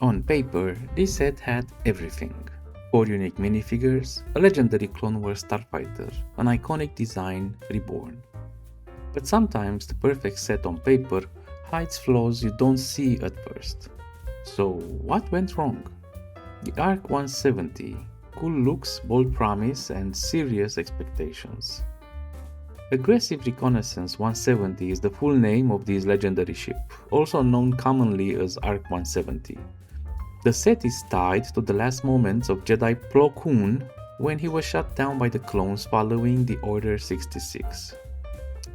On paper, this set had everything. 4 unique minifigures, a legendary Clone Wars starfighter, an iconic design reborn. But sometimes the perfect set on paper hides flaws you don't see at first. So what went wrong? The ARC-170, cool looks, bold promise, and serious expectations. Aggressive Reconnaissance 170 is the full name of this legendary ship, also known commonly as ARC-170. The set is tied to the last moments of Jedi Plo Koon when he was shot down by the clones following the Order 66.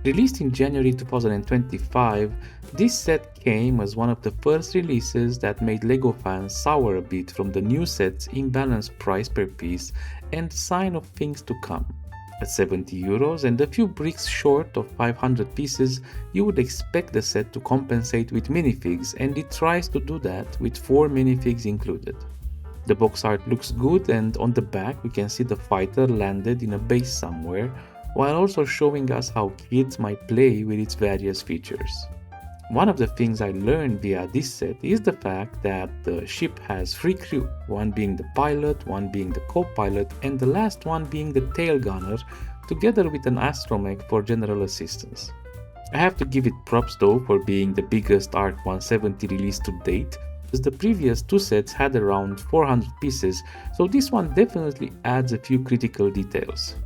Released in January 2025, this set came as one of the first releases that made LEGO fans sour a bit from the new set's imbalanced price per piece and sign of things to come. At €70 and a few bricks short of 500 pieces, you would expect the set to compensate with minifigs, and it tries to do that with 4 minifigs included. The box art looks good, and on the back we can see the fighter landed in a base somewhere, while also showing us how kids might play with its various features. One of the things I learned via this set is the fact that the ship has 3 crew, one being the pilot, one being the co-pilot, and the last one being the tail gunner, together with an astromech for general assistance. I have to give it props though for being the biggest ARC-170 release to date, as the previous 2 sets had around 400 pieces, so this one definitely adds a few critical details.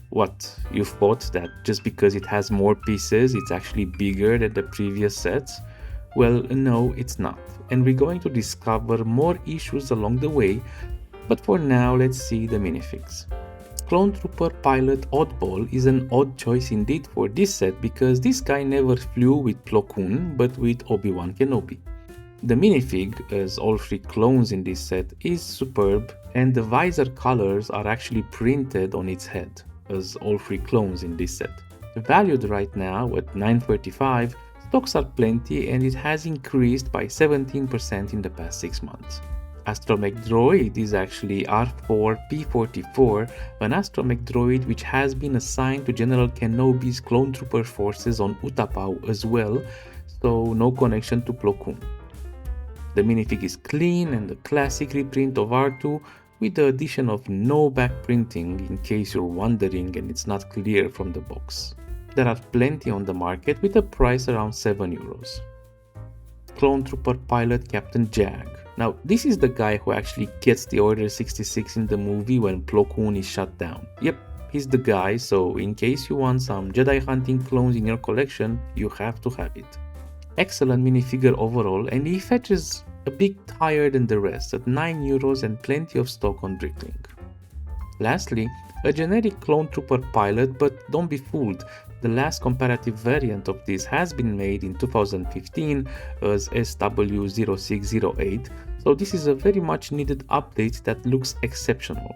What, you thought that just because it has more pieces it's actually bigger than the previous sets? Well, no, it's not, and we're going to discover more issues along the way, but for now let's see the minifigs. Clone Trooper Pilot Oddball is an odd choice indeed for this set because this guy never flew with Plo Koon but with Obi-Wan Kenobi. The minifig, as all 3 clones in this set, is superb, and the visor colors are actually printed on its head, as all 3 clones in this set. Valued right now at $935, stocks are plenty and it has increased by 17% in the past 6 months. Astromech Droid is actually R4P44, an astromech droid which has been assigned to General Kenobi's clone trooper forces on Utapau as well, so no connection to Plo Koon. The minifig is clean and a classic reprint of R2 with the addition of no back printing in case you're wondering and it's not clear from the box. There are plenty on the market with a price around €7. Clone Trooper Pilot Captain Jag. Now this is the guy who actually gets the Order 66 in the movie when Plo Koon is shut down. Yep, he's the guy, so in case you want some Jedi hunting clones in your collection, you have to have it. Excellent minifigure overall, and he fetches a bit higher than the rest at €9 and plenty of stock on Bricklink. Lastly, a generic Clone Trooper pilot, but don't be fooled, the last comparative variant of this has been made in 2015 as SW0608, so this is a very much needed update that looks exceptional.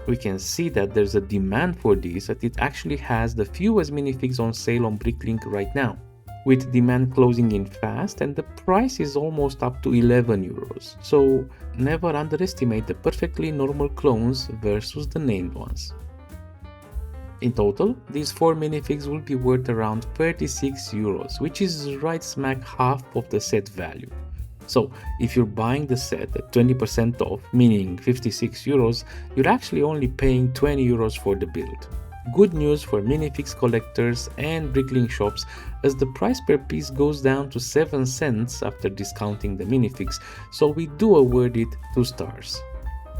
We can see that there's a demand for this, that it actually has the fewest minifigs on sale on Bricklink right now, with demand closing in fast, and the price is almost up to €11. So never underestimate the perfectly normal clones versus the named ones. In total, these 4 minifigs will be worth around €36, which is right smack half of the set value. So if you're buying the set at 20% off, meaning €56, you're actually only paying €20 for the build. Good news for minifigs collectors and Bricklink shops, as the price per piece goes down to 7 cents after discounting the minifigs, so we do award it 2 stars.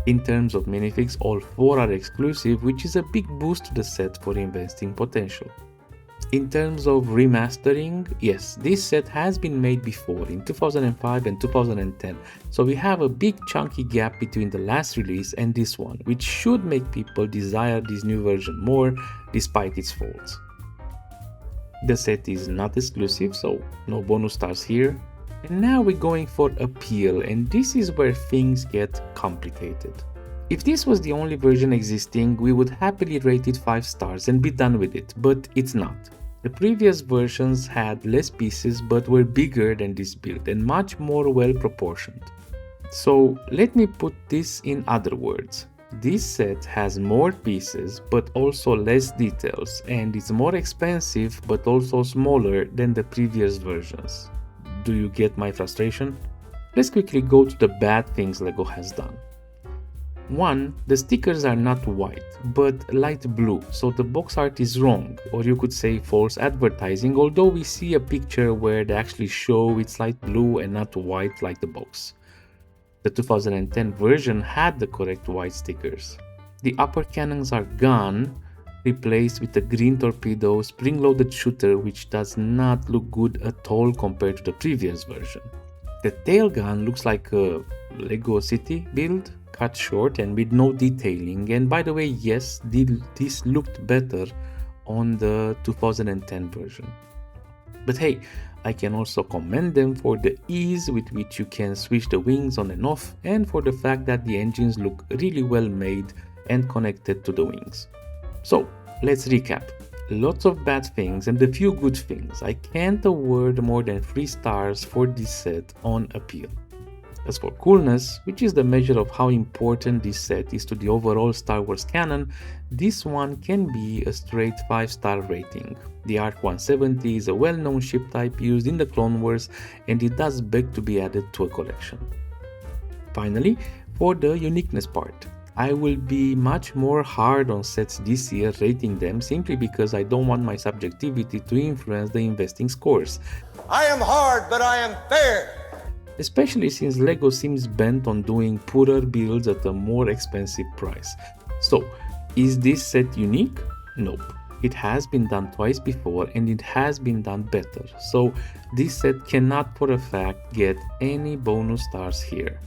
In terms of minifigs, all 4 are exclusive, which is a big boost to the set for investing potential. In terms of remastering, yes, this set has been made before in 2005 and 2010, so we have a big chunky gap between the last release and this one, which should make people desire this new version more despite its faults. The set is not exclusive, so no bonus stars here. And now we're going for appeal, and this is where things get complicated. If this was the only version existing, we would happily rate it 5 stars and be done with it, but it's not. The previous versions had less pieces but were bigger than this build and much more well proportioned. So let me put this in other words. This set has more pieces but also less details, and it's more expensive but also smaller than the previous versions. Do you get my frustration? Let's quickly go to the bad things LEGO has done. 1. The stickers are not white, but light blue, so the box art is wrong, or you could say false advertising, although we see a picture where they actually show it's light blue and not white like the box. The 2010 version had the correct white stickers. The upper cannons are gone, replaced with a green torpedo spring-loaded shooter, which does not look good at all compared to the previous version. The tail gun looks like a Lego City build, cut short and with no detailing, and by the way, yes, this looked better on the 2010 version. But hey, I can also commend them for the ease with which you can switch the wings on and off, and for the fact that the engines look really well made and connected to the wings. So, let's recap. Lots of bad things and a few good things. I can't award more than 3 stars for this set on appeal. As for coolness, which is the measure of how important this set is to the overall Star Wars canon, this one can be a straight 5-star rating. The ARC-170 is a well-known ship type used in the Clone Wars, and it does beg to be added to a collection. Finally, for the uniqueness part, I will be much more hard on sets this year, rating them simply because I don't want my subjectivity to influence the investing scores. I am hard, but I am fair! Especially since LEGO seems bent on doing poorer builds at a more expensive price. So, is this set unique? Nope. It has been done twice before and it has been done better, so this set cannot for a fact get any bonus stars here.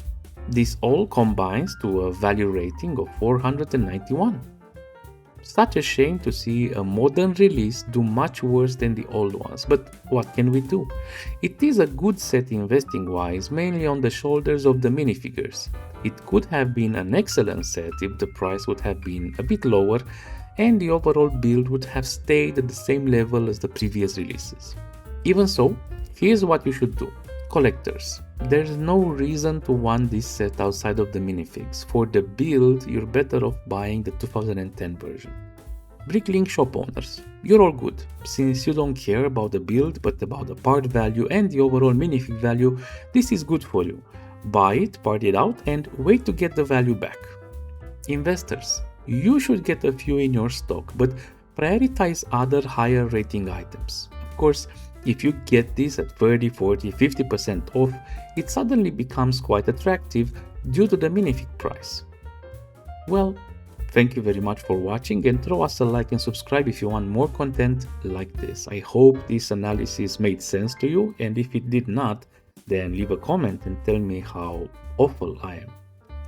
This all combines to a value rating of 491. Such a shame to see a modern release do much worse than the old ones, but what can we do? It is a good set investing wise, mainly on the shoulders of the minifigures. It could have been an excellent set if the price would have been a bit lower and the overall build would have stayed at the same level as the previous releases. Even so, here's what you should do. Collectors, there's no reason to want this set outside of the minifigs. For the build, you're better off buying the 2010 version. Bricklink shop owners, you're all good. Since you don't care about the build but about the part value and the overall minifig value, this is good for you. Buy it, part it out, and wait to get the value back. Investors, you should get a few in your stock, but prioritize other higher rating items. Of course, if you get this at 30, 40, 50% off, it suddenly becomes quite attractive due to the minifig price. Well, thank you very much for watching, and throw us a like and subscribe if you want more content like this. I hope this analysis made sense to you, and if it did not, then leave a comment and tell me how awful I am.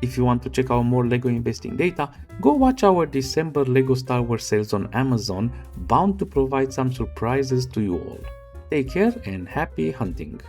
If you want to check out more LEGO investing data, go watch our December LEGO Star Wars sales on Amazon, bound to provide some surprises to you all. Take care and happy hunting!